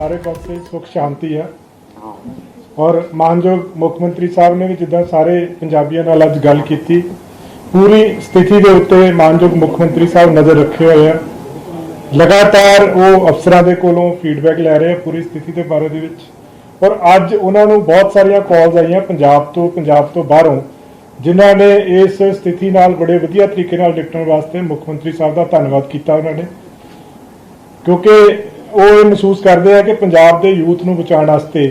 सारे पासे सुख शांति है और मानयोग मुख मंत्री साहब ने भी जिदा सारे पंजाबियों नाल अज गल की पूरी स्थिति के उत्ते मानयोग मुख मंत्री साहब नज़र रखे हुए हैं। लगातार वो अफसरां दे कोलों फीडबैक लै रहे हैं पूरी स्थिति के बारे दे विच और अज उन्होंने बहुत सारिया कॉल्स आईयां पंजाब तो बाहरों जिन्हों ने इस स्थिति नाल बड़े वधिया तरीके नाल निपटण वास्ते मुख मंत्री साहब का धन्नवाद किया उन्होंने, क्योंकि वो ये महसूस करते हैं कि पंजाब के यूथ को बचाने वास्ते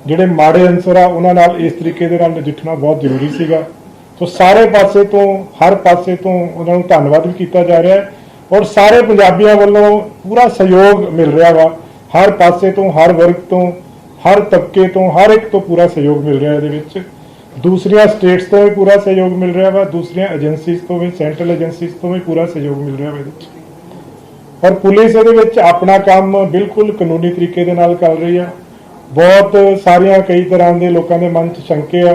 जिहड़े माड़े अंसर आ उन्हां नाल इस तरीके दे नाल नजिठना बहुत जरूरी सीगा। तो सारे पासे तो हर पासे तो उन्होंने धन्नवाद भी किया जा रहा है और सारे पंजाबियों वालों पूरा सहयोग मिल रहा वा, हर पासे तो हर वर्ग तो हर तबके तो हर एक तो पूरा सहयोग मिल रहा है। ये दूसरिया स्टेट्स तो भी पूरा सहयोग मिल रहा वा, दूसरिया एजेंसीज तो भी सेंट्रल एजेंसीज तो भी पूरा सहयोग मिल रहा है और पुलिस ये अपना काम बिल्कुल कानूनी तरीके दे नाल कर रही है। बहुत सारिया कई तरह के लोगों के मन च शंके आ,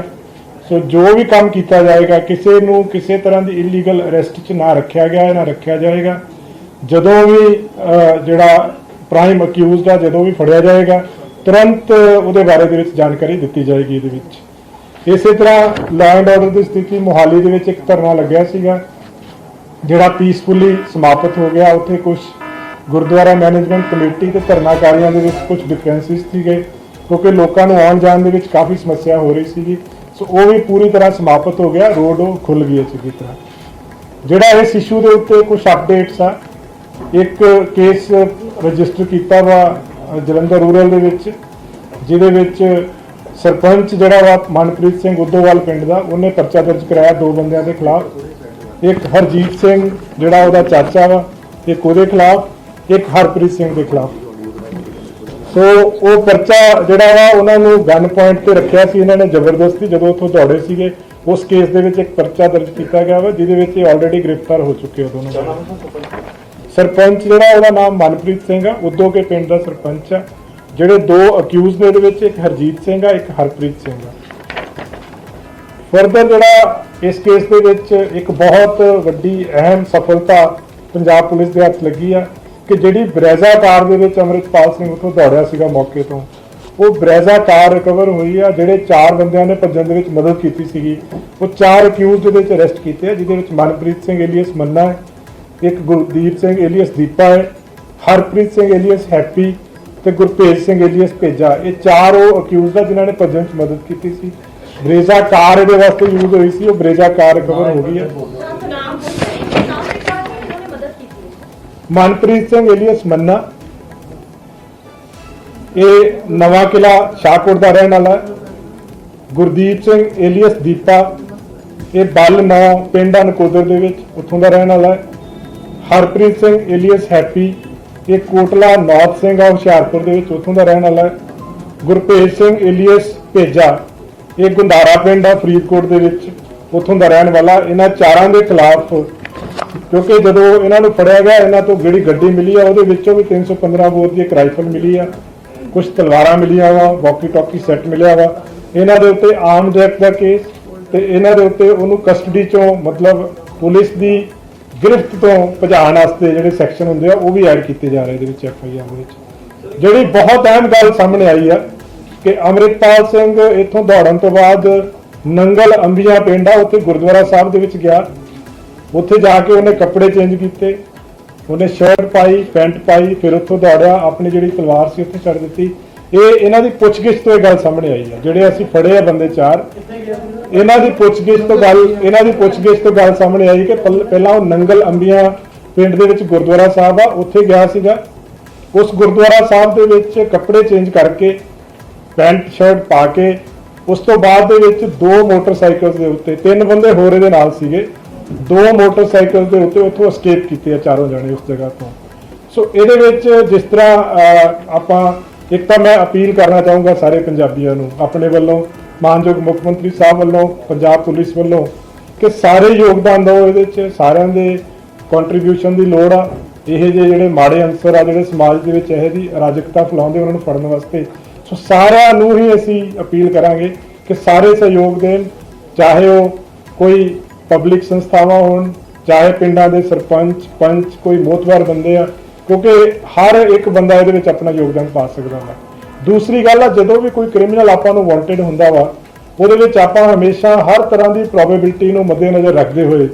सो जो भी काम किया जाएगा किसी नूं किसी तरह की इलीगल अरेस्ट च ना रखा गया ना रखा जाएगा। जदों भी जिहड़ा प्राइम अक्यूज़ड आ जदों भी फड़िया जाएगा तुरंत उहदे बारे दे विच जानकारी दी जाएगी। इहदे विच इस तरह लॉ एंड ऑर्डर की स्थिति मोहाली दे विच एक धरना लग्या सीगा जिहड़ा पीसफुली समाप्त हो गया। उत्थे कुछ गुरुद्वारा मैनेजमेंट कमेटी ते धरनाकारियों के कुछ डिफरेंसिस थे गए क्योंकि लोगों को आने जाने के काफ़ी समस्या हो रही सी। सो वो भी पूरी तरह समाप्त हो गया, रोड खुल गई अच्छी तरह। जिहड़ा इस इशू के उत्ते कुछ अपडेट्स आ, एक केस रजिस्टर किया वा जलंधर रूरल दे विच जिहदे विच सरपंच जिहड़ा वा मनप्रीत सिंह उदोवाल पिंड दा उन्हें परचा दर्ज कराया दो बंदियां के खिलाफ, एक हरजीत सिंह जिहड़ा उहदा चाचा वा एक उहदे खिलाफ एक हरप्रीत सिंह के खिलाफ। सो वो परचा जिहड़ा वा उन्होंने गन पॉइंट पर रखा सी, इन्होंने जबरदस्ती जो उतों दौड़े सीगे उस केस दे विच एक परचा दर्ज किया गया वा जिहदे विच ऑलरेडी गिरफ्तार हो चुके हैं दोनों। सरपंच जिहड़ा उहदा नाम मनप्रीत सिंह आ, उदों के पिंड का सरपंच आ। जिहड़े दो अक्यूज़ ने इहदे विच एक हरजीत सिंह आ एक हरप्रीत सिंह आ। फरदर जिहड़ा इस केस दे विच एक बहुत वड्डी अहम सफलता पंजाब पुलिस के हत्थ लगी आ कि जिहड़ी ब्रेजा कार दे विच अमृतपाल सिंह उतों दौड़िया सीगा मौके तो वो ब्रेजा कार रिकवर हुई आ। जिहड़े चार बंदियां ने भज्जण दे विच मदद कीती सीगी वो चार अक्यूज़ दे विच अरेस्ट कीते, जिहदे विच मनप्रीत सिंह एलियस मन्ना है, एक गुरदीप सिंह एलियस दीपा है, हरप्रीत सिंह एलियस हैप्पी ते गुरभेज सिंह एलियस भेजा। ये चार वो अक्यूज़ आ जिन्होंने भज्जण च मदद की सी। ब्रेजा कार ये वास्ते यूज हुई सी, वो ब्रेजा कार रिकवर हो गई है। मनप्रीत सिंह एलियस मन्ना ये नवा किला शाहकोट का रहने वाला है। गुरदीप सिंह एलियस दीपा ये बल 9 पिंड नकोदर दे विच उत्थों का रहने वाला है। हरप्रीत सिंह एलियस हैप्पी ये कोटला नौत सिंह आ हुशियारपुर दे विच उत्थों का रहने वाला है। गुरभेज सिंह एलियस भेजा ये गुंदारा पिंड आ फरीदकोट दे विच उत्थों का रहने वाला। इन्हां चारां दे खिलाफ क्योंकि जो इन्हों फड़िया गया इन्हों तो जी गड्डी मिली है वो भी 315 बोर की एक राइफल मिली है, कुछ तलवार मिलिया वा, वॉकी टॉकी सैट मिलिया वा। इन्हों के उत्ते आर्म्स एक्ट का केस तो इन्हों के उत्ते उन्होंने कस्टडी चों मतलब पुलिस की गिरफ्त तो भजाण वास्ते जिहड़े सैक्शन होंदे आ वो भी ऐड किए जा रहे हैं FIR में। जिहड़ी बहुत अहम गल सामने आई है कि अमृतपाल सिंह इत्थों दौड़न तो बाद नंगल अंबिया पिंड आ उत्थे गुरुद्वारा साहब दे विच गया, उत्थे जाके उन्हें कपड़े चेंज किए, उन्हें शर्ट पाई पैंट पाई, फिर उत्थों दौड़िया अपनी जी तलवार से उत्थे छड़ दी। ये इन्हों की पुछगिछ तो गल सामने आई है, जोड़े असीं फड़े आ बंदे चार इन्हों की पुछगिछ तो गल सामने आई कि पहला वो नंगल अंबिया पिंड दे विच गुरुद्वारा साहब आ उत्थे गया सीगा। उस गुरुद्वारा साहब दे विच कपड़े चेंज करके पैंट शर्ट पा के उस तो बाद दे विच 2 मोटरसाइकिल के उत्ते 3 बंदे होर इहदे नाल सीगे, 2 मोटरसाइकिल के उत्ते उत्थों एस्केप किए चारों जने उस जगह तो। सो ये जिस तरह आपां एक तो मैं अपील करना चाहूँगा सारे पंजाबियों को अपने वालों मानयोग मुख मंत्री साहब वालों पंजाब पुलिस वालों कि सारे योगदान दो, ये सारिਆਂ ਦੇ कंट्रीब्यूशन की लोड़ आ। ये ਜਿਹੜੇ माड़े अंसर आ ਜਿਹੜੇ समाज ਦੇ ਵਿੱਚ ਇਹ ਦੀ ਅਰਾਜਕਤਾ फैलाਉਂਦੇ ਉਹਨਾਂ ਨੂੰ ਫੜਨ वास्ते। सो ਸਾਰਿਆਂ ਨੂੰ ही ਅਸੀਂ अपील करांगे कि सारे सहयोग देन, चाहे वो कोई पब्लिक संस्थावां होण चाहे पिंडां दे सरपंच पंच कोई मोहतवार बंदे आ क्योंकि हर एक बंदा ਇਹਦੇ ਵਿੱਚ ਆਪਣਾ ਯੋਗਦਾਨ ਪਾ ਸਕਦਾ ਵਾ। ਦੂਸਰੀ ਗੱਲ ਆ, ਜਦੋਂ ਵੀ ਕੋਈ ਕ੍ਰਿਮੀਨਲ ਆਪਾਂ ਨੂੰ ਵਾਂਟਡ ਹੁੰਦਾ ਵਾ, ਉਹਦੇ ਵਿੱਚ ਆਪਾਂ ਹਮੇਸ਼ਾ ਹਰ ਤਰ੍ਹਾਂ ਦੀ ਪ੍ਰੋਬੇਬਿਲਿਟੀ ਨੂੰ ਮੱਦੇਨਜ਼ਰ ਰੱਖਦੇ ਹੋਏ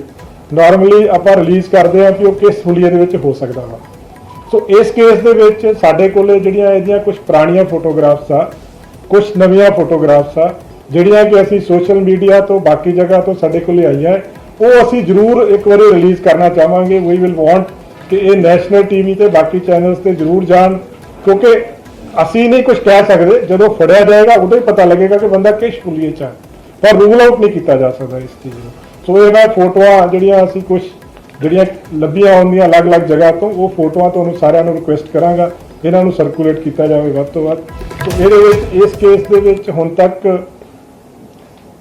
ਨਾਰਮਲੀ ਆਪਾਂ ਰਿਲੀਜ਼ ਕਰਦੇ ਆ ਕਿ ਉਹ ਕਿਸ ਹੁਲੀਏ ਦੇ ਵਿੱਚ ਹੋ ਸਕਦਾ ਵਾ। ਸੋ ਇਸ ਕੇਸ ਦੇ ਵਿੱਚ ਸਾਡੇ ਕੋਲੇ ਜਿਹੜੀਆਂ ਇਹਦੀਆਂ ਕੁਝ ਪੁਰਾਣੀਆਂ ਫੋਟੋਗ੍ਰਾਫਸ ਆ, ਕੁਝ ਨਵੀਆਂ ਫੋਟੋਗ੍ਰਾਫਸ ਆ, ਜਿਹੜੀਆਂ ਕਿ ਅਸੀਂ ਸੋਸ਼ਲ ਮੀਡੀਆ ਤੋਂ ਬਾਕੀ ਜਗ੍ਹਾ ਤੋਂ ਸਾਡੇ ਕੋਲੇ ਆਈਆਂ, ਉਹ ਅਸੀਂ ਜ਼ਰੂਰ ਇੱਕ ਵਾਰੀ ਰਿਲੀਜ਼ ਕਰਨਾ ਚਾਹਾਂਗੇ। ਵੀ ਵਿਲ ਵਾਂਟ ਕਿ ਇਹ ਨੈਸ਼ਨਲ ਟੀਵੀ ਤੇ ਬਾਕੀ ਚੈਨਲਸ ਤੇ ਜ਼ਰੂਰ ਜਾਣ, ਕਿਉਂਕਿ ਅਸੀਂ ਨਹੀਂ ਕੁਝ ਕਹਿ ਸਕਦੇ, ਜਦੋਂ ਫੜਿਆ ਜਾਏਗਾ ਉਦੋਂ ਹੀ ਪਤਾ ਲੱਗੇਗਾ ਕਿ ਬੰਦਾ ਕਿਸ ਹੁਲੀਏ 'ਚ ਹੈ, ਪਰ ਰੂਲ ਆਊਟ ਨਹੀਂ ਕੀਤਾ ਜਾ ਸਕਦਾ ਇਸ ਚੀਜ਼ ਨੂੰ। ਸੋ ਇਹ ਮੈਂ ਫੋਟੋਆਂ ਜਿਹੜੀਆਂ ਅਸੀਂ ਕੁਝ ਜਿਹੜੀਆਂ ਲੱਭੀਆਂ ਹੁੰਦੀਆਂ ਅਲੱਗ-ਅਲੱਗ ਜਗ੍ਹਾ ਤੋਂ, ਉਹ ਫੋਟੋਆਂ ਤੁਹਾਨੂੰ ਸਾਰਿਆਂ ਨੂੰ ਰਿਕੁਐਸਟ ਕਰਾਂਗਾ ਇਹਨਾਂ ਨੂੰ ਸਰਕੂਲੇਟ ਕੀਤਾ ਜਾਵੇ ਵੱਧ ਤੋਂ ਵੱਧ। ਸੋ ਇਹਦੇ ਵਿੱਚ ਇਸ ਕੇਸ ਦੇ ਵਿੱਚ ਹੁਣ ਤੱਕ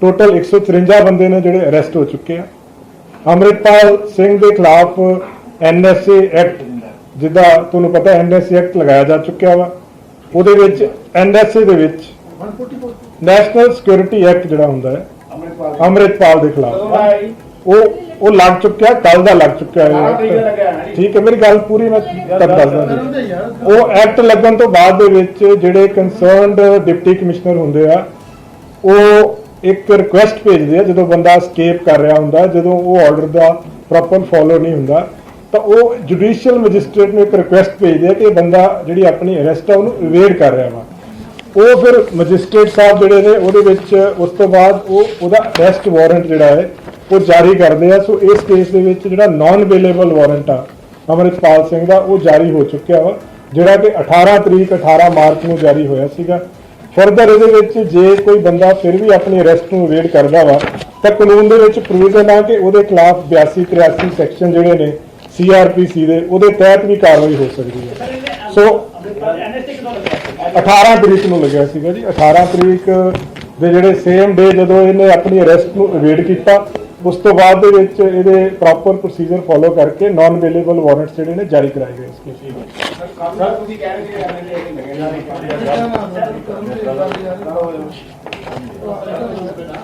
ਟੋਟਲ 153 ਬੰਦੇ ਨੇ ਜਿਹੜੇ ਅਰੈਸਟ ਹੋ ਚੁੱਕੇ ਆ। ਅੰਮ੍ਰਿਤਪਾਲ ਸਿੰਘ ਦੇ ਖਿਲਾਫ NSA ਐਕਟ, ਜਿੱਦਾਂ ਤੁਹਾਨੂੰ ਪਤਾ NSA ਐਕਟ ਲਗਾਇਆ ਜਾ ਚੁੱਕਿਆ ਵਾ। ਉਹਦੇ ਵਿੱਚ NSA ਦੇ ਵਿੱਚ ਨੈਸ਼ਨਲ ਸਿਕਿਉਰਿਟੀ ਐਕਟ ਜਿਹੜਾ ਹੁੰਦਾ ਹੈ ਅੰਮ੍ਰਿਤਪਾਲ ਦੇ ਖਿਲਾਫ, ਉਹ ਲੱਗ ਚੁੱਕਿਆ, ਕੱਲ ਦਾ ਲੱਗ ਚੁੱਕਿਆ ਹੈ। ਠੀਕ ਹੈ, ਮੇਰੀ ਗੱਲ ਪੂਰੀ ਮੈਂ ਤੁਹਾਨੂੰ ਦੱਸਦਾ ਜੀ। ਉਹ ਐਕਟ ਲੱਗਣ ਤੋਂ ਬਾਅਦ ਦੇ ਵਿੱਚ ਜਿਹੜੇ ਕੰਸਰਨਡ ਡਿਪਟੀ ਕਮਿਸ਼ਨਰ ਹੁੰਦੇ ਆ, ਉਹ ਇੱਕ ਰਿਕੁਐਸਟ ਭੇਜਦੇ ਆ ਜਦੋਂ ਬੰਦਾ escape ਕਰ ਰਿਹਾ ਹੁੰਦਾ, ਜਦੋਂ ਉਹ ਆਰਡਰ ਦਾ ਪ੍ਰੋਪਰ ਫੋਲੋ ਨਹੀਂ ਹੁੰਦਾ, ਤਾਂ ਉਹ ਜੁਡੀਸ਼ੀਅਲ ਮੈਜਿਸਟ੍ਰੇਟ ਨੂੰ ਇੱਕ ਰਿਕੁਐਸਟ ਭੇਜਦੇ ਆ ਕਿ ਇਹ ਬੰਦਾ ਜਿਹੜੀ ਆਪਣੀ ਅਰੈਸਟ ਆ ਉਹਨੂੰ ਇਵੇਡ ਕਰ ਰਿਹਾ ਵਾ। ਉਹ ਫਿਰ ਮੈਜਿਸਟ੍ਰੇਟ ਸਾਹਿਬ ਜਿਹੜੇ ਨੇ ਉਹਦੇ ਵਿੱਚ ਉਸ ਤੋਂ ਬਾਅਦ ਉਹਦਾ ਅਰੈਸਟ ਵਾਰੰਟ ਜਿਹੜਾ ਹੈ ਉਹ ਜਾਰੀ ਕਰਦੇ ਆ। ਸੋ ਇਸ ਕੇਸ ਦੇ ਵਿੱਚ ਜਿਹੜਾ ਨਾਨ ਅਵੇਲੇਬਲ ਵਾਰੰਟ ਆ ਅੰਮ੍ਰਿਤਪਾਲ ਸਿੰਘ ਦਾ, ਉਹ ਜਾਰੀ ਹੋ ਚੁੱਕਿਆ ਵਾ, ਜਿਹੜਾ ਕਿ 18 ਮਾਰਚ ਨੂੰ ਜਾਰੀ ਹੋਇਆ ਸੀਗਾ। ਫਰਦਰ ਇਹਦੇ ਵਿੱਚ ਜੇ ਕੋਈ ਬੰਦਾ ਫਿਰ ਵੀ ਆਪਣੀ ਅਰੈਸਟ ਨੂੰ ਅਵੇਡ ਕਰਦਾ ਵਾ, ਤਾਂ ਕਾਨੂੰਨ ਦੇ ਵਿੱਚ ਪ੍ਰੋਵੀਜ਼ਨ ਆ ਕਿ ਉਹਦੇ ਖਿਲਾਫ 82-83 ਸੈਕਸ਼ਨ ਜਿਹੜੇ ਨੇ CRPC ਦੇ, ਉਹਦੇ ਤਹਿਤ ਵੀ ਕਾਰਵਾਈ ਹੋ ਸਕਦੀ ਹੈ। ਸੋ 18 ਤਰੀਕ ਨੂੰ ਲੱਗਿਆ ਸੀਗਾ ਜੀ। 18 ਤਰੀਕ ਦੇ ਜਿਹੜੇ ਸੇਮ ਡੇ ਜਦੋਂ ਇਹਨੇ ਆਪਣੀ ਅਰੈਸਟ ਨੂੰ ਅਵੇਡ ਕੀਤਾ, ਉਸ ਤੋਂ ਬਾਅਦ ਦੇ ਵਿੱਚ ਇਹਦੇ ਪ੍ਰੋਪਰ ਪ੍ਰੋਸੀਜਰ ਫੋਲੋ ਕਰਕੇ ਨਾਨ ਅਵੇਲੇਬਲ ਵਾਰੰਟਸ ਜਿਹੜੇ ਨੇ ਜਾਰੀ ਕਰਾਏ ਗਏ ਇਸ ਕੇਸ ਵਿੱਚ। ਸਰ ਤੁਸੀਂ ਕਹਿ ਰਹੇ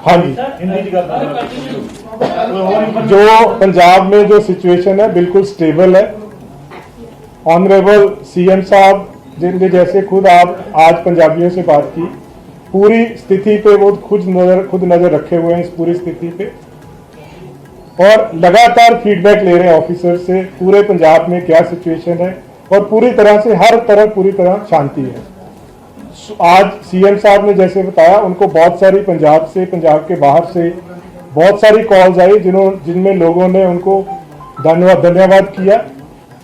हाँ जी, जो पंजाब में जो सिचुएशन है बिल्कुल स्टेबल है। ऑनरेबल CM साहब जिनके जैसे खुद आप आज पंजाबियों से बात की, पूरी स्थिति पे वो खुद नजर रखे हुए हैं इस पूरी स्थिति पे, और लगातार फीडबैक ले रहे हैं ऑफिसर से पूरे पंजाब में क्या सिचुएशन है, और पूरी तरह शांति है। आज CM साहब ने जैसे बताया, उनको बहुत सारी पंजाब से, पंजाब के बाहर से बहुत सारी कॉल्स आई जिनमें लोगों ने उनको धन्यवाद किया,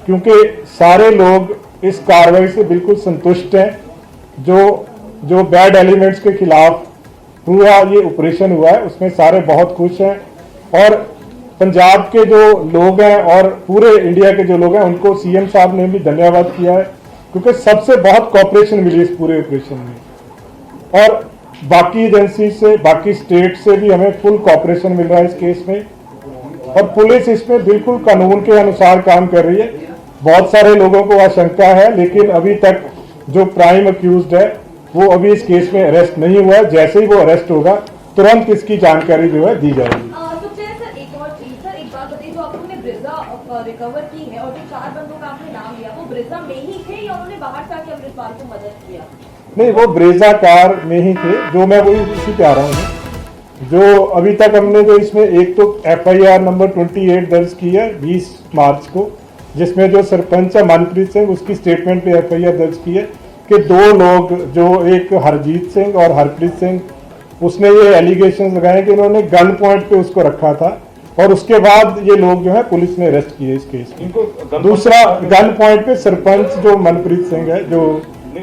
क्योंकि सारे लोग इस कार्रवाई से बिल्कुल संतुष्ट हैं। जो बैड एलिमेंट्स के खिलाफ पूरा ये ऑपरेशन हुआ है उसमें सारे बहुत खुश हैं, और पंजाब के जो लोग हैं और पूरे इंडिया के जो लोग हैं उनको CM साहब ने भी धन्यवाद किया है, क्योंकि सबसे बहुत कोऑपरेशन मिली इस पूरे ऑपरेशन में। और बाकी एजेंसी से, बाकी स्टेट से भी हमें फुल कोऑपरेशन मिल रहा है इस केस में, और पुलिस इसमें बिल्कुल कानून के अनुसार काम कर रही है। बहुत सारे लोगों को आशंका है, लेकिन अभी तक जो प्राइम अक्यूज्ड है वो अभी इस केस में अरेस्ट नहीं हुआ है। जैसे ही वो अरेस्ट होगा तुरंत इसकी जानकारी जो है दी जाएगी। रिकवर की है, और जो 4 बंदों का आपने नाम लिया वो ब्रेजा में ही थे या उन्होंने बाहर से आके अमृतपाल को मदद किया? नहीं, वो ब्रेजा कार में ही थे, जो मैं वही उसी पे आ रहा हूँ। जो अभी तक हमने जो इसमें एक तो FIR नंबर 28 दर्ज की है 20 मार्च को, जिसमें जो सरपंच है मनप्रीत सिंह, उसकी स्टेटमेंट पे FIR दर्ज की है कि 2 लोग, जो एक हरजीत सिंह और हरप्रीत सिंह, उसने ये एलिगेशन लगाए कि उन्होंने गन पॉइंट पे उसको रखा था, और उसके बाद ये लोग जो है पुलिस ने अरेस्ट किए इस केस में। दूसरा, गन पॉइंट पे सरपंच जो मनप्रीत सिंह है, जो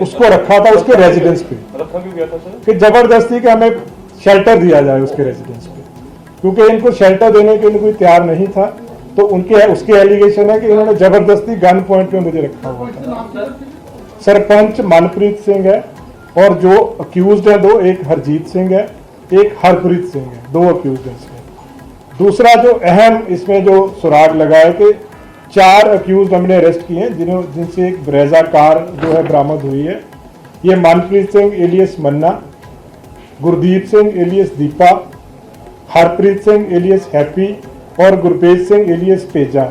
उसको रखा था उसके रेजिडेंस पे, रखा क्यों गया था सर? कि जबरदस्ती के हमें शेल्टर दिया जाए उसके रेजिडेंस पे, क्योंकि इनको शेल्टर देने के लिए कोई तैयार नहीं था, तो उसके एलिगेशन है कि इन्होंने जबरदस्ती गन पॉइंट पे मुझे रखा हुआ था। सरपंच मनप्रीत सिंह है, और जो अक्यूज्ड है 2, एक हरजीत सिंह है, एक हरप्रीत सिंह है, 2 अक्यूज्ड है इसमें। दूसरा जो अहम इसमें जो सुराग लगा है कि 4 अक्यूज हमने अरेस्ट किए हैं, जिनसे एक ब्रेजा कार जो है बरामद हुई है। ये Manpreet Singh alias Manna, Gurdeep Singh alias Deepa, Harpreet Singh alias Happy और गुरपेज सिंह एलियस पेजा,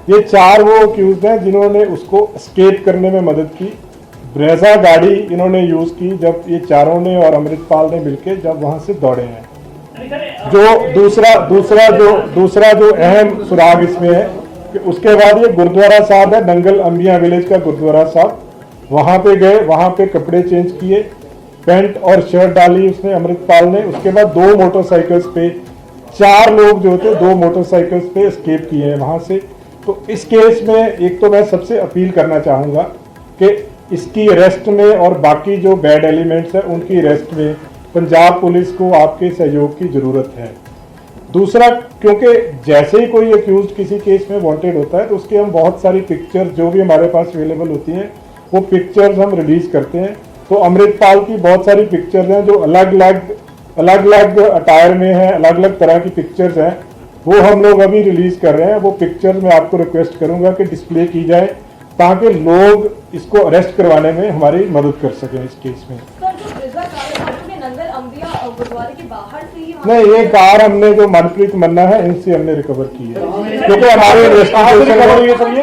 ये 4 वो अक्यूज हैं जिन्होंने उसको एस्केप करने में मदद की। ब्रेजा गाड़ी इन्होंने यूज की जब ये चारों ने और अमृतपाल ने मिलकर जब वहां से दौड़े हैं। जो दूसरा जो अहम सुराग इसमें है कि उसके बाद ये गुरुद्वारा साहब है, नंगल अंबिया विलेज का गुरुद्वारा साहब, वहां पे गए, वहां पे कपड़े चेंज किए, पैंट और शर्ट डाली उसने अमृतपाल ने। उसके बाद 2 मोटरसाइकिल्स पे 4 लोग जो थे 2 मोटरसाइकिल्स पे एस्केप किए हैं वहां से। तो इस केस में एक तो मैं सबसे अपील करना चाहूंगा कि इसकी अरेस्ट में और बाकी जो बैड एलिमेंट्स हैं उनकी अरेस्ट में पंजाब पुलिस को आपके सहयोग की जरूरत है। दूसरा, क्योंकि जैसे ही कोई अक्यूज किसी केस में वांटेड होता है तो उसके हम बहुत सारी पिक्चर्स जो भी हमारे पास अवेलेबल होती हैं वो पिक्चर्स हम रिलीज करते हैं। तो अमृतपाल की बहुत सारी पिक्चर्स हैं जो अलग अलग अटायर में है, अलग अलग तरह की पिक्चर्स हैं, वो हम लोग अभी रिलीज कर रहे हैं। वो पिक्चर्स मैं आपको रिक्वेस्ट करूंगा कि डिस्प्ले की जाए ताकि लोग इसको अरेस्ट करवाने में हमारी मदद कर सकें इस केस में। नंगल अंबिया गुरुद्वारे के बाहर से ही नहीं, ये कार हमने जो मनप्रीत मन्ना है इनसे हमने रिकवर की है, क्योंकि हमारे इन्वेस्टिगेशन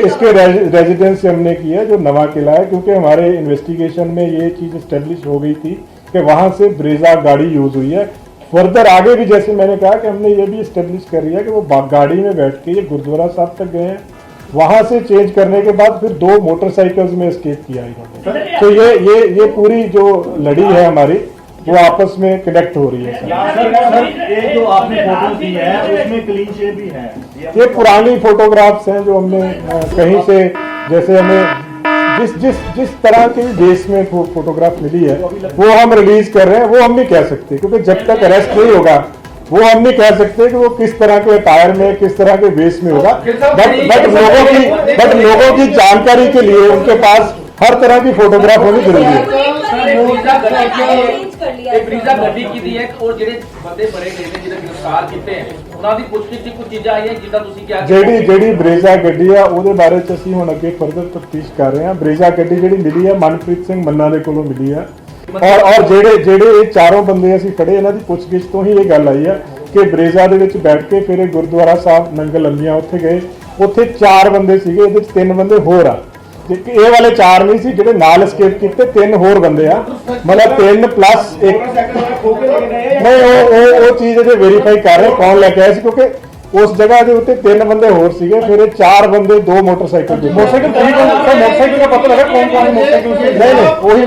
इसके रेजिडेंस से हमने की है जो नवा किला है, क्योंकि हमारे इन्वेस्टिगेशन में ये चीज एस्टेब्लिश हो गई थी कि वहां से ब्रेजा गाड़ी यूज हुई है। फर्दर आगे भी जैसे मैंने कहा कि हमने ये भी एस्टेब्लिश कर लिया कि वो गाड़ी में बैठ के ये गुरुद्वारा साहब तक गए हैं, वहां से चेंज करने के बाद फिर 2 मोटरसाइकिल्स में एस्केप किया इन्होंने। तो ये पूरी जो लड़ी है हमारी वो आपस में कनेक्ट हो रही है। सर, ये जो आपने फोटो दी है उसमें क्लीन शेव भी है। ये पुरानी फोटोग्राफ्स हैं जो हमने कहीं से, जैसे हमें जिस तरह के देश में फोटोग्राफ मिली है वो हम रिलीज कर रहे हैं। वो हम नहीं कह सकते क्योंकि जब तक अरेस्ट नहीं होगा वो हम नहीं कह सकते कि वो किस तरह के अटायर में, किस तरह के वेश में होगा। बट लोगों की जानकारी के लिए उनके पास हर तरह की फोटोग्राफ होनी जरूरी है। ब्रीजा गड्डी की है और ਜਿਹੜੇ ਬੰਦੇ ਫੜੇ ਗਏ ਨੇ ਜਿਹੜੇ ਗ੍ਰਿਫਤਾਰ ਕੀਤੇ ਹੈ ਉਹਨਾਂ ਦੀ ਪੁੱਛਗਿੱਛ ਦੀ ਕੁਝ ਚੀਜ਼ਾਂ ਆਈਆਂ ਜਿੱਦਾਂ ਤੁਸੀਂ ਕਿਹਾ ਜਿਹੜੀ ਬ੍ਰੇਜ਼ਾ ਗੱਡੀ ਆ ਉਹਦੇ ਬਾਰੇ ਚ ਅਸੀਂ ਹੁਣ ਅੱਗੇ ਫਰਦਰ ਤਫਤੀਸ਼ ਕਰ ਰਹੇ ਹਾਂ। ਬ੍ਰੇਜ਼ਾ ਗੱਡੀ ਜਿਹੜੀ ਮਿਲੀ ਹੈ ਮਨਪ੍ਰੀਤ ਸਿੰਘ ਮੰਨਾ ਦੇ ਕੋਲੋਂ ਮਿਲੀ ਹੈ ਔਰ ਜਿਹੜੇ ਇਹ ਚਾਰੋਂ ਬੰਦੇ ਅਸੀਂ ਫੜੇ ਇਹਨਾਂ ਦੀ ਪੁੱਛਗਿੱਛ ਤੋਂ ਹੀ ਇਹ ਗੱਲ ਆਈ ਹੈ ਕਿ ਬ੍ਰੇਜ਼ਾ ਦੇ ਵਿੱਚ ਬੈਠ ਕੇ ਫਿਰ ਇਹ ਗੁਰਦੁਆਰਾ ਸਾਹਿਬ ਨੰਗਲ ਅੰਬੀਆਂ ਉੱਥੇ ਗਏ। ਉੱਥੇ 4 ਬੰਦੇ ਸੀਗੇ, ਇਹਦੇ ਚ 3 ਬੰਦੇ ਹੋਰ ਆ, ਇਹ ਵਾਲੇ 4 ਨਹੀਂ ਸੀ ਜਿਹੜੇ ਨਾਲ ਐਸਕੇਪ ਕੀਤੇ, 3 ਹੋਰ ਬੰਦੇ ਆ, ਮਤਲਬ 3 ਪਲੱਸ 1। ਨਹੀਂ, ਉਹ ਚੀਜ਼ ਅਜੇ ਵੈਰੀਫਾਈ ਕਰ ਰਹੇ ਕੌਣ ਲੈ ਕੇ ਆਇਆ ਸੀ, ਕਿਉਂਕਿ उस जगह के उत्ते 3 बंदे होर सीगे, फिर 4 बंदे 2 मोटरसाइकिल का पता लगा कौन कौन मोटरसाइकिल नहीं वही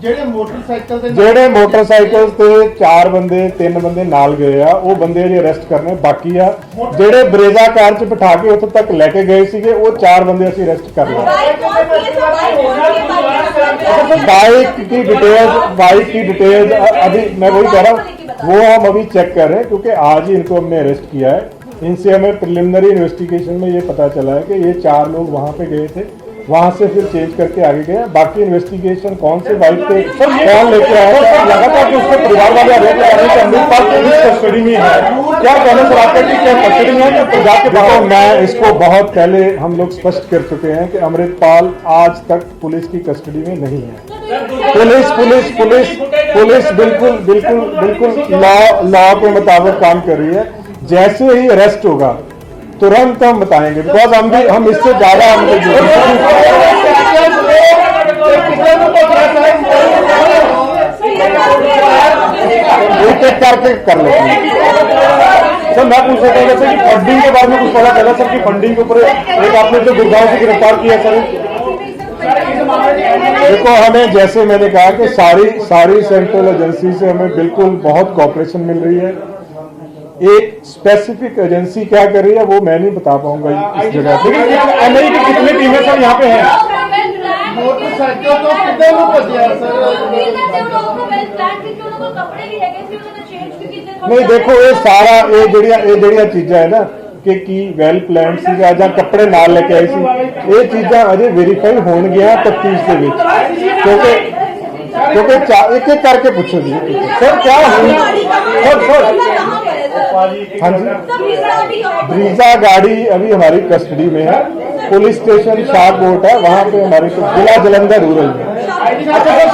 जेडे मोटरसाइकिल ते 4 बंदे 3 बंदे नाल गए आ, वो बंदे जे अरेस्ट करने बाकी आ। जेडे ब्रेजा कार च बिठा के उत्थे तक लेके गए सीगे वो 4 बंदे असीं अरेस्ट कर लिया। बाइक की डिटेल्स अभी मैं वही कह रहा हूँ, वो हम अभी चेक कर रहे हैं क्योंकि आज ही इनको हमने अरेस्ट किया है। इनसे हमें प्रिलिमिनरी इन्वेस्टिगेशन में ये पता चला है कि ये 4 लोग वहाँ पे गए थे, वहाँ से फिर चेंज करके आगे गए। बाकी इन्वेस्टिगेशन कौन से बाइक पे कौन लेके आया, लगा था कि उसके परिवार वाले अमृतपाल पुलिस कस्टडी में है। क्या कहना सर आपका कि क्या कस्टडी में है कि पंजाब के बाहर? मैं इसको बहुत पहले हम लोग स्पष्ट कर चुके हैं कि अमृतपाल आज तक पुलिस की कस्टडी में नहीं है। पुलिस बिल्कुल लॉ के मुताबिक काम कर रही है। जैसे ही अरेस्ट होगा तुरंत हम बताएंगे, बिकॉज हम इससे ज्यादा एक करके कर लेते हैं। सर मैं पूछ रहा था जैसे कि फंडिंग के बारे में कुछ पता चला सर कि फंडिंग के ऊपर एक आपने जो गुड़गांव से गिरफ्तार किया सर, देखो हमें जैसे मैंने कहा कि सारी सेंट्रल एजेंसी से हमें बिल्कुल बहुत कोऑपरेशन मिल रही है। एक स्पेसिफिक एजेंसी क्या कर रही है वो मैं नहीं बता पाऊंगा इस जगह पे। एनआई की कितनी टीमें सर यहाँ पे हैं? नहीं देखो ये सारा ये जड़िया चीजा है ना कि वेल प्लान सीगा ਜਾਂ ਕੱਪੜੇ ਨਾਲ ਲੈ ਕੇ ਆਈ ਸੀ, ਇਹ ਚੀਜ਼ਾਂ ਅਜੇ ਵੈਰੀਫਾਈ ਹੋਣਗੀਆਂ ਤਫਤੀਸ਼ ਦੇ ਵਿੱਚ, ਕਿਉਂਕਿ एक एक करके पूछो जी सर क्या हुई। हाँ जी, ब्रीजा गाड़ी अभी हमारी कस्टडी में है। पुलिस स्टेशन शाहकोट है, वहाँ पे हमारे जिला जलंधर रूरल में। अच्छा सर,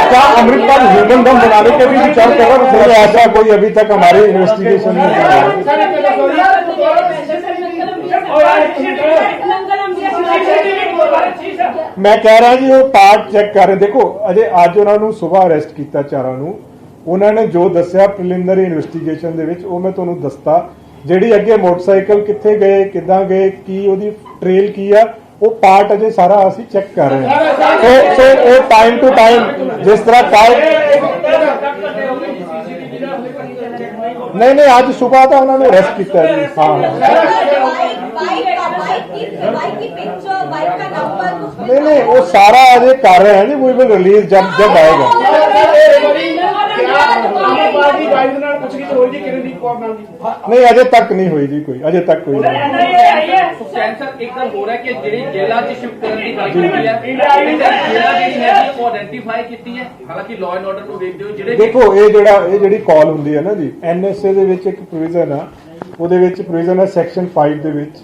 क्या अमृतपाल ह्यूमन बम बनाने के भी विचार कर रहा है? नहीं, ऐसा कोई अभी तक हमारे इन्वेस्टिगेशन में नहीं है। मैं कह रहा जी वो पार्ट चेक कर रहे। देखो अजे ਅੱਜ ਉਹਨਾਂ ਨੂੰ ਸਵੇਰ ਅਰੈਸਟ ਕੀਤਾ ਚਾਰਾਂ ਨੂੰ, ਉਹਨਾਂ ਨੇ ਜੋ ਦੱਸਿਆ ਪ੍ਰੀਲਿਮਿਨਰੀ ਇਨਵੈਸਟੀਗੇਸ਼ਨ ਦੇ ਵਿੱਚ ਉਹ ਮੈਂ ਤੁਹਾਨੂੰ ਦੱਸਤਾ। ਜਿਹੜੀ ਅੱਗੇ ਮੋਟਰਸਾਈਕਲ ਕਿੱਥੇ ਗਏ, ਕਿੱਦਾਂ ਗਏ, ਕੀ ਉਹਦੀ ਟ੍ਰੇਲ ਕੀ ਆ, ਉਹ ਪਾर्ट ਅਜੇ ਸਾਰਾ ਅਸੀਂ ਚੈੱਕ ਕਰ ਰਹੇ ਹਾਂ। ਸੋ ਉਹ ਟਾਈਮ ਟੂ ਟਾਈਮ ਜਿਸ ਤਰ੍ਹਾਂ नहीं आज सुबह था उन्होंने अरेस्ट किया जी। नहीं वो सारा अजय कर रहे हैं जी, वी विल रिलीज जब आएगा। नहीं अजय तक नहीं हुई जी, कोई अजय तक कोई नहीं। ਸੁਖਚੈਨ ਸਰ ਇੱਕ ਗੱਲ ਹੋ ਰਿਹਾ ਕਿ ਜਿਹੜੀ ਜੇਲ੍ਹਾਂ 'ਚ ਸ਼ਿਫਟ ਕਰਨ ਦੀ ਗੱਲ ਕੀਤੀ ਹੈ, ਜੇਲ੍ਹਾਂ ਜਿਹੜੀ ਹੈ ਉਹ ਆਇਡੈਂਟੀਫਾਈ ਕੀਤੀ ਹੈ, ਹਾਲਾਂਕਿ ਲਾਅ ਐਂਡ ਆਰਡਰ ਨੂੰ ਵੇਖਦੇ ਹੋ ਜਿਹੜੇ ਦੇਖੋ ਇਹ ਜਿਹੜੀ ਕਾਲ ਹੁੰਦੀ ਹੈ ਨਾ ਜੀ, ਐਨਐਸਏ ਦੇ ਵਿੱਚ ਇੱਕ ਪ੍ਰੋਵੀਜ਼ਨ ਆ, ਉਹਦੇ ਵਿੱਚ ਪ੍ਰੋਵੀਜ਼ਨ ਹੈ ਸੈਕਸ਼ਨ 5 ਦੇ ਵਿੱਚ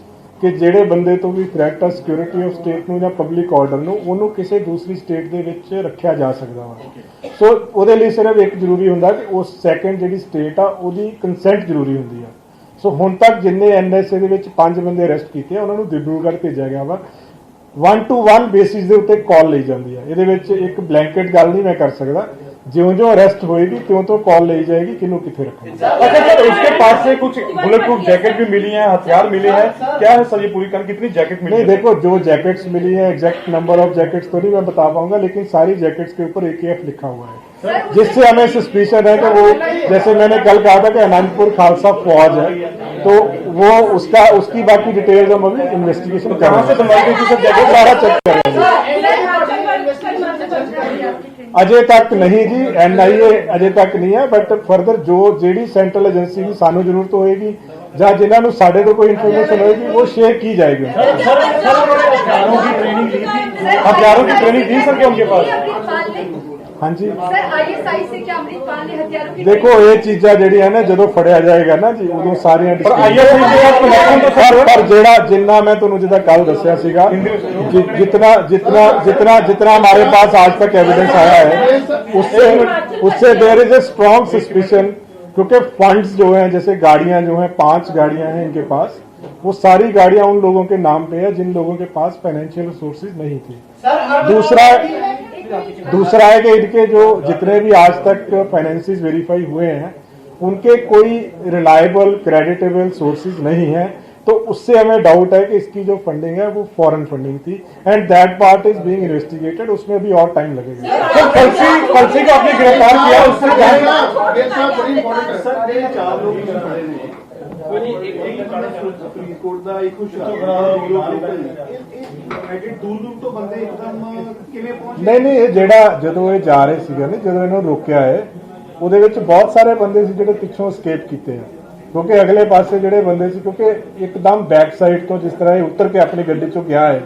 ਕਿ ਜਿਹੜੇ ਬੰਦੇ ਤੋਂ ਵੀ ਥ੍ਰੈਟ ਆ ਸਿਕਿਉਰਿਟੀ ਆਫ ਸਟੇਟ ਨੂੰ ਜਾਂ ਪਬਲਿਕ ਆਰਡਰ ਨੂੰ, ਉਹਨੂੰ ਕਿਸੇ ਦੂਸਰੀ ਸਟੇਟ ਦੇ ਵਿੱਚ ਰੱਖਿਆ ਜਾ ਸਕਦਾ ਵਾ। ਸੋ ਉਹਦੇ ਲਈ ਸਿਰਫ ਇੱਕ ਜ਼ਰੂਰੀ ਹੁੰਦਾ ਕਿ ਉਸ ਸੈਕੰਡ ਜਿਹੜੀ ਸਟੇਟ ਆ ਉਹਦੀ ਕੰਸੈਂਟ ਜ਼ਰੂਰੀ ਹੁੰਦੀ ਆ। ਸੋ ਹੁਣ ਤੱਕ ਜਿੰਨੇ ਐਨਐਸਏ ਦੇ ਵਿੱਚ 5 ਬੰਦੇ ਅਰੈਸਟ ਕੀਤੇ ਆ ਉਹਨਾਂ ਨੂੰ ਦਿਬਰੂਗੜ੍ਹ ਭੇਜਿਆ ਗਿਆ ਵਾ। 1-to-1 ਬੇਸਿਸ ਦੇ ਉੱਤੇ ਕਾਲ ਲਈ ਜਾਂਦੀ ਆ। ਇਹਦੇ ਵਿੱਚ ਇੱਕ ਬਲੈਂਕਟ ਗੱਲ ਨਹੀਂ ਮੈਂ ਕਰ ਸਕਦਾ, ज्यों अरेस्ट होएगी त्यों तो कॉल ली जाएगी किन्नू किथे रखना। अच्छा सर, उसके पास से कुछ बुलेट प्रूफ जैकेट भी मिली है, हथियार मिले हैं, क्या है सर ये पूरी कर कितनी जैकेट मिली? नहीं देखो जो जैकेट्स मिली है, एग्जैक्ट नंबर ऑफ जैकेट्स तो नहीं मैं बता पाऊंगा, लेकिन सारी जैकेट्स के ऊपर AKF लिखा हुआ है, जिससे हमें सस्पिशन है कि वो, जैसे मैंने कल कहा था कि अनंतपुर खालसा फौज है, तो वो उसकी बाकी डिटेल्स हम अभी इन्वेस्टिगेशन कर रहे हैं, सारा चेक कर रहे हैं। अजय तक नहीं जी, NIA अजय तक नहीं है, बट फर्दर जो जेडी सेंट्रल एजेंसी की सानू जरूरत होएगी ਜਾਂ ਜਿਨ੍ਹਾਂ ਨੂੰ ਸਾਡੇ ਤੋਂ ਕੋਈ ਇਨਫੋਰਮੇਸ਼ਨ ਹੋਏਗੀ वो शेयर की जाएगी। हथियारों की ट्रेनिंग दी सर उनके पास? हाँ जी सर ISI से क्या अमृतपाल ने हथियारों की देखो ये चीज़ा ਜਿਹੜੀ ਹੈ ਨਾ ਜਦੋਂ ਫੜਿਆ ਜਾਏਗਾ ਨਾ ਜੀ ਉਦੋਂ ਸਾਰੀਆਂ ਪਰ ਜਿਹੜਾ ਜਿੰਨਾ मैं ਤੁਹਾਨੂੰ ਜਿੱਦਾਂ ਕੱਲ ਦੱਸਿਆ ਸੀਗਾ जितना हमारे पास आज तक एविडेंस आया है उससे there is a strong suspicion, क्योंकि फंड्स जो हैं जैसे गाड़ियां जो हैं 5 गाड़ियां हैं इनके पास, वो सारी गाड़ियां उन लोगों के नाम पे है जिन लोगों के पास फाइनेंशियल रिसोर्सेज नहीं थे। दूसरा है कि इनके जो जितने भी आज तक फाइनेंसेस वेरीफाई हुए हैं उनके कोई रिलायबल क्रेडिटेबल सोर्सेज नहीं है, तो उससे हमें डाउट है कि इसकी जो फंडिंग है वो फॉरेन फंडिंग थी, and that part is being investigated, उसमें भी और टाइम लगेगा। कलसी को आपने गिरफ्तार किया, उससे नहीं ਇਹ ਜਿਹੜਾ ਜਦੋਂ ਇਹ ਜਾ ਰਹੇ ਸੀਗੇ ਨਾ, ਜਦੋਂ ਇਹਨੂੰ ਰੋਕਿਆ ਹੈ ਉਹਦੇ ਵਿੱਚ ਬਹੁਤ ਸਾਰੇ ਬੰਦੇ ਸੀ ਜਿਹੜੇ ਪਿੱਛੋਂ escape ਕੀਤੇ ਆ, ਕਿਉਂਕਿ ਅਗਲੇ ਪਾਸੇ ਜਿਹੜੇ ਬੰਦੇ ਸੀ, ਕਿਉਂਕਿ ਇੱਕਦਮ ਬੈਕ ਸਾਈਡ ਤੋਂ ਜਿਸ ਤਰ੍ਹਾਂ ਇਹ ਉਤਰ ਕੇ ਆਪਣੀ ਗੱਡੀ ਚੋਂ ਗਿਆ ਹੈ,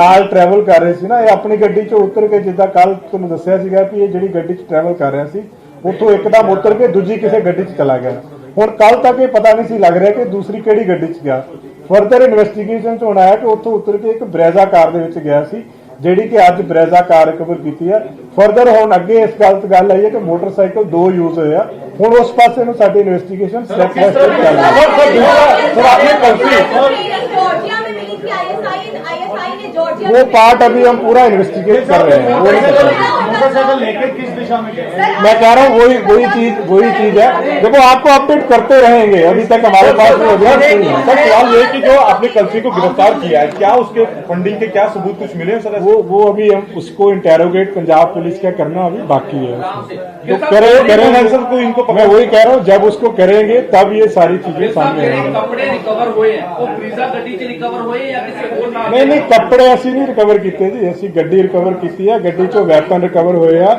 ਨਾਲ ਟਰੈਵਲ ਕਰ ਰਹੇ ਸੀ ਨਾ, ਇਹ ਆਪਣੀ ਗੱਡੀ ਚੋਂ ਉਤਰ ਕੇ, ਜਿੱਦਾਂ ਕੱਲ ਤੁਹਾਨੂੰ ਦੱਸਿਆ ਸੀਗਾ ਕਿ ਇਹ ਜਿਹੜੀ ਗੱਡੀ 'ਚ ਟਰੈਵਲ ਕਰ ਰਿਹਾ ਸੀ ਉੱਥੋਂ ਇੱਕਦਮ ਉਤਰ ਕੇ ਦੂਜੀ ਕਿਸੇ ਗੱਡੀ 'ਚ ਚਲਾ ਗਿਆ। ਹੁਣ ਕੱਲ ਤੱਕ ਇਹ ਪਤਾ ਨਹੀਂ ਸੀ ਲੱਗ ਰਿਹਾ ਕਿ ਦੂਸਰੀ ਕਿਹੜੀ ਗੱਡੀ 'ਚ ਗਿਆ। ਫਰਦਰ ਇਨਵੈਸਟੀਗੇਸ਼ਨ 'ਚ ਹੁਣ ਆਇਆ ਕਿ ਉੱਥੋਂ ਉਤਰ ਕੇ ਇੱਕ ਬਰੇਜ਼ਾ ਕਾਰ ਦੇ ਵਿੱਚ ਗਿਆ ਸੀ, ਜਿਹੜੀ ਕਿ ਅੱਜ ਬਰੇਜ਼ਾ ਕਾਰ ਰਿਕਵਰ ਕੀਤੀ ਹੈ। ਫਰਦਰ ਹੁਣ ਅੱਗੇ ਇਸ ਗੱਲ ਆਈ ਹੈ ਕਿ ਮੋਟਰਸਾਈਕਲ 2 ਯੂਜ਼ ਹੋਏ ਆ, ਹੁਣ ਉਸ ਪਾਸੇ ਨੂੰ ਸਾਡੀ ਇਨਵੈਸਟੀਗੇਸ਼ਨ ਸਟੈਪ ਬਾय ਸਟੈਪ ਚੱਲ ਰਹੀ है। वो पार्ट अभी हम पूरा इन्वेस्टिगेट कर रहे हैं, वो मोटरसाइकिल लेके किस दिशा में गए? मैं कह रहा हूँ वही चीज है। देखो आपको अपडेट करते रहेंगे, अभी तक हमारे पास सर सवाल ये कि जो आपने कलसी को गिरफ्तार किया है, क्या उसके फंडिंग के क्या सबूत कुछ मिले सर? वो अभी हम उसको इंटेरोगेट पंजाब पुलिस का करना अभी बाकी है, तो करेंगे सर। तो इनको मैं वही कह रहा हूँ, जब उसको करेंगे तब ये सारी चीजें सामने आएंगी। कपड़े रिकवर हुए हैं वो ब्रीजा गड्डी से रिकवर हुए या किसी और नाम? नहीं ਕੱਪੜੇ ਅਸੀਂ ਨਹੀਂ ਰਿਕਵਰ ਕੀਤੇ ਜੀ, ਅਸੀਂ ਗੱਡੀ ਰਿਕਵਰ ਕੀਤੀ ਆ, ਗੱਡੀ ਚੋਂ ਵੈਪਨ ਰਿਕਵਰ ਹੋਏ ਆ।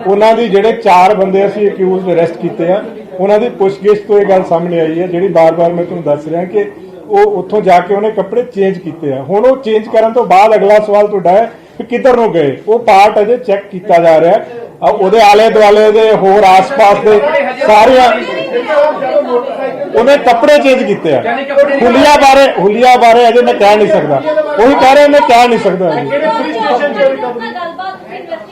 ਉਹਨਾਂ ਦੀ ਜਿਹੜੇ 4 ਬੰਦੇ ਅਸੀਂ ਅਕਿਊਜ਼ਡ ਅਰੈਸਟ ਕੀਤੇ ਆ, ਉਹਨਾਂ ਦੀ ਪੁੱਛਗਿੱਛ ਤੋਂ ਇਹ ਗੱਲ ਸਾਹਮਣੇ ਆਈ ਹੈ, ਜਿਹੜੀ ਬਾਰ-ਬਾਰ ਮੈਂ ਤੁਹਾਨੂੰ ਦੱਸ ਰਿਹਾ ਕਿ ਉਹ ਉੱਥੋਂ ਜਾ ਕੇ ਉਹਨੇ ਕੱਪੜੇ ਚੇਂਜ ਕੀਤੇ ਆ। ਹੁਣ ਉਹ ਚੇਂਜ ਕਰਨ ਤੋਂ ਬਾਅਦ ਅਗਲਾ ਸਵਾਲ ਤੁਹਾਡਾ ਹੈ ਕਿ ਕਿੱਧਰ ਨੂੰ ਗਏ, ਉਹ ਪਾਰਟ ਅਜੇ ਚੈੱਕ ਕੀਤਾ ਜਾ ਰਿਹਾ। ਉਹਦੇ ਆਲੇ ਦੁਆਲੇ ਦੇ ਹੋਰ ਆਸ-ਪਾਸ ਦੇ ਸਾਰੀਆਂ ਉਹਨੇ ਕੱਪੜੇ ਚੇਂਜ ਕੀਤੇ ਆ। ਯਾਨੀ ਕੱਪੜੇ ਨਹੀਂ- ਹੁਲੀਆ ਬਾਰੇ ਅਜੇ ਮੈਂ ਕਹਿ ਨਹੀਂ ਸਕਦਾ, ਉਹੀ ਕਹਿ ਰਿਹਾ ਮੈਂ ਕਹਿ ਨਹੀਂ ਸਕਦਾ ਜੀ।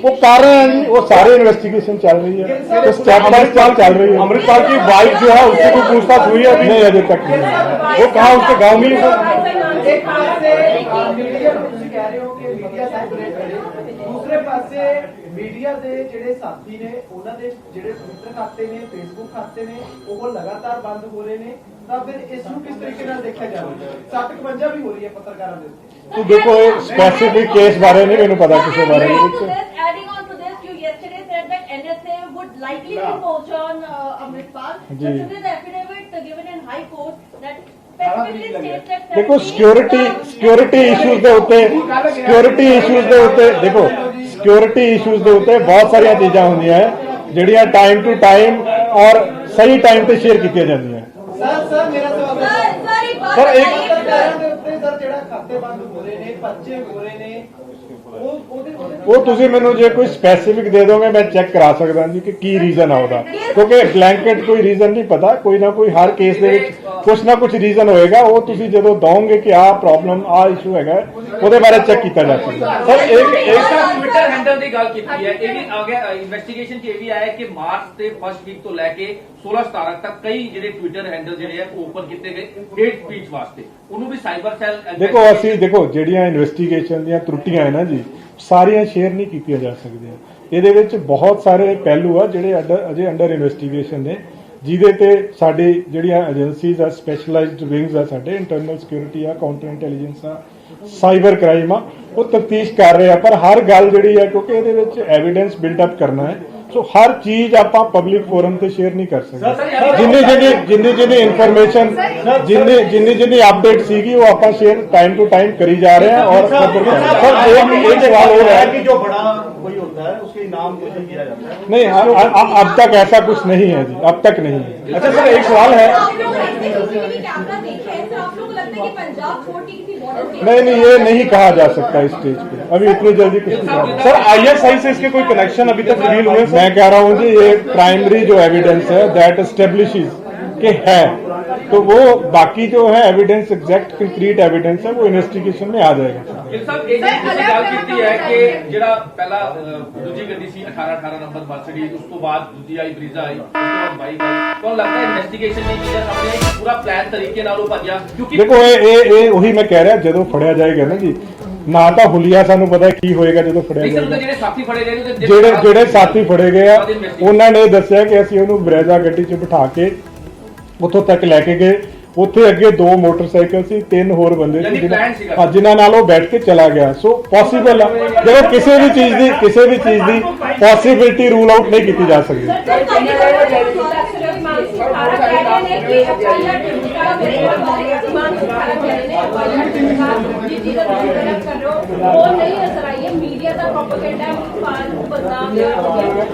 वो कर रहे हैं जी, वो सारे इन्वेस्टिगेशन चल रही है, तो स्टेप बाय स्टेप चल रही है। अमृतपाल की वाइफ जो है उससे कोई पूछताछ हुई है अभी? नहीं अभी तक नहीं। वो कहाँ उसके गाँव में ही है? एक पासे मीडिया ਨੂੰ ਤੁਸੀਂ ਕਹਿ ਰਹੇ ਹੋ ਕਿ ਮੀਡੀਆ ਸੈਪਰੇਟ ਕਰੇ, ਦੂਸਰੇ ਪਾਸੇ ਮੀਡੀਆ ਦੇ ਜਿਹੜੇ ਸਾਥੀ ਨੇ ਉਹਨਾਂ ਦੇ ਜਿਹੜੇ ਟਵਿੱਟਰ ਖਾਤੇ ਨੇ, ਫੇਸਬੁੱਕ ਖਾਤੇ ਨੇ, ਉਹ ਲਗਾਤਾਰ ਬੰਦ ਹੋ ਰਹੇ ਨੇ, ਤਾਂ ਫਿਰ ਇਸ ਨੂੰ ਕਿਸ ਤਰੀਕੇ ਨਾਲ ਦੇਖਿਆ ਜਾਵੇ? 751 ਵੀ ਹੋ ਰਹੀ ਹੈ ਪੱਤਰਕਾਰਾਂ ਦੇ ਉੱਤੇ। तो देखो स्पेसिफिक केस बारे नहीं मैंने पता किसी बारे में। Adding on to this, you yesterday said that NSA would likely to poach on Amritpal. Ji. But today the affidavit given in High Court that specifically states that देखो सिक्योरिटी इश्यूज ਦੇ ਉੱਤੇ ਦੇਖੋ ਸਿक्योरिटी इश्यूज ਦੇ ਉੱਤੇ ਬਹੁਤ ਸਾਰੀਆਂ ਚੀਜ਼ਾਂ ਹੁੰਦੀਆਂ ਹੈ ਜਿਹੜੀਆਂ ਟਾਈਮ ਟੂ ਟਾਈਮ ਔਰ ਸਹੀ ਟਾਈਮ ਤੇ ਸ਼ੇਅਰ ਕੀਤੀਆਂ ਜਾਂਦੀਆਂ। ਸਰ ਮੇਰਾ ਸਵਾਲ ਹੈ सर, एक- ਪੱਤਰਕਾਰਾਂ ਦੇ ਉੱਤੇ ਸਰ ਜਿਹੜਾ ਖਾਤੇ ਬੰਦ ਹੋ ਰਹੇ ਨੇ, ਪਰਚੇ ਹੋ ਰਹੇ ਨੇ, ਉਹਦੇ ਉਹ ਤੁਸੀਂ ਮੈਨੂੰ ਜੇ ਕੋਈ ਸਪੈਸੀਫਿਕ ਦੇ ਦੋਗੇ ਮੈਂ ਚੈੱਕ ਕਰਾ ਸਕਦਾ ਜੀ ਕਿ ਕੀ ਰੀਜ਼ਨ ਆ ਉਹਦਾ, ਕਿਉਂਕਿ ਬਲੈਂਕਟ ਕੋਈ ਰੀਜ਼ਨ ਨਹੀਂ ਪਤਾ, ਕੋਈ ਨਾ ਕੋਈ ਹਰ ਕੇਸ ਦੇ ਵਿੱਚ ਕੁਛ ਨਾ ਕੁਛ ਰੀਜ਼ਨ ਹੋਏਗਾ। ਉਹ ਤੁਸੀਂ ਜਦੋਂ ਦੋਗੇ ਕਿ ਆਹ ਪ੍ਰੋਬਲਮ ਆਹ ਇਸ਼ੂ ਹੈਗਾ ਉਹਦੇ ਬਾਰੇ ਚੈੱਕ ਕੀਤਾ ਜਾ ਸਕਦਾ। ਸਰ ਇੱਕ ਤਾਂ ਟਵਿੱਟਰ ਹੈਂਡਲ ਦੀ ਗੱਲ ਕੀਤੀ ਹੈ, ਇਹ ਵੀ ਆ ਗਿਆ ਇਨਵੈਸਟੀਗੇਸ਼ਨ 'ਚ ਇਹ ਵੀ ਆਇਆ ਕਿ ਮਾਰਚ ਤੇ ਫਸਟ ਵੀਕ ਤੋਂ ਲੈ ਕੇ 16-17 ਤੱਕ ਕਈ ਜਿਹੜੇ ਟਵਿੱਟਰ ਹੈਂਡਲ ਜਿਹੜੇ ਆ ਓਪਨ ਕੀਤੇ ਗਏ ਹੇਟ ਸਪੀਚ ਵਾਸਤੇ, ਉਹਨੂੰ ਵੀ ਸਾਈਬਰ ਸੈੱਲ ਦੇਖੋ ਅਸੀਂ ਦੇਖੋ ਜਿਹੜੀਆਂ ਇਨਵੈਸਟੀਗੇਸ਼ਨ ਦੀਆਂ ਤਰੁੱਟੀਆਂ ਹੈ ਨਾ ਜੀ, ਸਾਰੀਆਂ ਸ਼ੇਅਰ ਨਹੀਂ ਕੀਤੀਆਂ ਜਾ ਸਕਦੀਆਂ। ਇਹਦੇ ਵਿੱਚ ਬਹੁਤ ਸਾਰੇ ਪਹਿਲੂ ਆ ਜਿਹੜੇ ਅਜੇ ਅੰਡਰ ਇਨਵੈਸਟੀਗੇਸ਼ਨ ਨੇ, ਜਿਹਦੇ ਤੇ ਸਾਡੀ ਜਿਹੜੀਆਂ ਏਜੰਸੀਜ਼ ਆ, ਸਪੈਸ਼ਲਾਈਜ਼ਡ ਵਿੰਗਸ ਆ, ਸਾਡੇ ਇੰਟਰਨਲ ਸਿਕਿਉਰਿਟੀ ਆ, ਕਾਊਂਟਰ ਇੰਟੈਲੀਜੈਂਸ ਆ, ਸਾਈਬਰ ਕ੍ਰਾਈਮ ਆ, ਉਹ ਤਫਤੀਸ਼ ਕਰ ਰਹੇ ਆ। ਪਰ ਹਰ ਗੱਲ ਜਿਹੜੀ ਹੈ ਕਿਉਂਕਿ ਇਹਦੇ ਵਿੱਚ ਐਵੀਡੈਂਸ ਬਿਲਡ ਅਪ ਕਰਨਾ ਹੈ, ਸੋ ਹਰ ਚੀਜ਼ ਆਪਾਂ ਪਬਲਿਕ ਫੋਰਮ ਤੇ ਸ਼ੇਅਰ ਨਹੀਂ ਕਰ ਸਕਦੇ। ਜਿੰਨੀ ਇਨਫੋਰਮੇਸ਼ਨ ਜਿੰਨੀ ਅਪਡੇਟ ਸੀਗੀ ਉਹ ਆਪਾਂ ਸ਼ੇਅਰ टाइम टू टाइम करी जा रहे हैं और सर एक सवाल हो रहा है कि जो बड़ा कोई होता है उसके इनाम घोषित किया जाता है। नहीं अब तक ऐसा कुछ नहीं है जी, अब तक नहीं है। अच्छा सर एक सवाल है, आप लोग ऐसे CCTV कैमरा देखे हैं, सर आप लोग को लगता है कि पंजाब छोड़ के किसी बॉर्डर नहीं ये नहीं कहा जा सकता इस स्टेज पे, अभी इतनी जल्दी कुछ नहीं कहा। सर ISI से इसके कोई कनेक्शन अभी तक रिवील हुए? मैं कह रहा हूँ जी ये प्राइमरी जो एविडेंस है दैट एस्टेब्लिशेस के है, तो वो बाकी जो है एविडेंस एग्जैक्ट कंक्रीट एविडेंस है वो इन्वेस्टिगेशन में आ जाएगा। ਗਿਲ ਸਾਹਿਬ ਇਹ ਜਿਹੜੀ ਤੁਸੀਂ ਗੱਲ ਕੀਤੀ ਹੈ ਕਿ ਜਿਹੜਾ ਪਹਿਲਾ ਦੂਜੀ ਗੱਡੀ ਸੀ 18 ਨੰਬਰ ਮਰਸੀਡੀਜ਼, ਉਸ ਤੋਂ ਬਾਅਦ ਦੂਜੀ ਆਈ ਬਰੀਜ਼ਾ ਆਈ, ਉਸ ਤੋਂ ਬਾਅਦ ਬਾਈਕ ਆਈ, ਤੁਹਾਨੂੰ ਲੱਗਦਾ ਹੈ ਇਨਵੈਸਟੀਗੇਸ਼ਨ ਨੇ ਚੀਜ਼ਾਂ ਸਾਹਮਣੇ ਆਈ ਕਿ ਪੂਰਾ ਪਲਾਨ ਤਰੀਕੇ ਨਾਲ ਉਹ ਭੱਜਿਆ? ਕਿਉਂਕਿ ਦੇਖੋ ਇਹ ਉਹੀ ਮੈਂ ਕਹਿ ਰਿਹਾ, ਜਦੋਂ ਫੜਿਆ ਜਾਏਗਾ ਨਾ ਜੀ, ਨਾ ਤਾਂ ਹੁਲੀਆ ਸਾਨੂੰ ਪਤਾ ਕੀ ਹੋਏਗਾ ਜਦੋਂ ਫੜਿਆ ਨਹੀਂ ਸਰ, ਉਹਦੇ ਜਾਏਗਾ। ਜਿਹੜੇ ਸਾਥੀ ਫੜੇ ਗਏ ਨੇ ਜਿਹੜੇ ਸਾਥੀ ਫੜੇ ਗਏ ਆ ਉਹਨਾਂ ਨੇ ਦੱਸਿਆ ਕਿ ਅਸੀਂ ਉਹਨੂੰ ਬਰੇਜ਼ਾ ਗੱਡੀ 'ਚ ਬਿਠਾ ਕੇ ਉੱਥੋਂ ਤੱਕ ਲੈ ਕੇ ਗਏ। ਉੱਥੇ ਅੱਗੇ 2 ਮੋਟਰਸਾਈਕਲ ਸੀ, 3 ਹੋਰ ਬੰਦੇ ਸੀ ਜਿਨ੍ਹਾਂ ਨਾਲ ਉਹ ਬੈਠ ਕੇ ਚਲਾ ਗਿਆ। ਸੋ ਪੋਸੀਬਲ ਆ, ਦੇਖੋ ਕਿਸੇ ਵੀ ਚੀਜ਼ ਦੀ ਪੋਸੀਬਿਲਿਟੀ ਰੂਲ ਆਊਟ ਨਹੀਂ ਕੀਤੀ ਜਾ ਸਕਦੀ।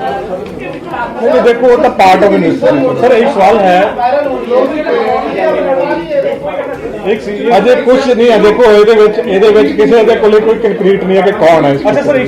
नहीं देखो वो तो पार्ट ऑफ इन्वेस्टिगेशन। सर एक सवाल है, अजय कुछ नहीं है, देखो ਇਹਦੇ ਵਿੱਚ ਕਿਸੇ ਦੇ ਕੋਲੇ ਕੋਈ ਕੰਕਰੀਟ ਨਹੀਂ ਹੈ ਕਿ ਕੌਣ ਹੈ। अच्छा सर एक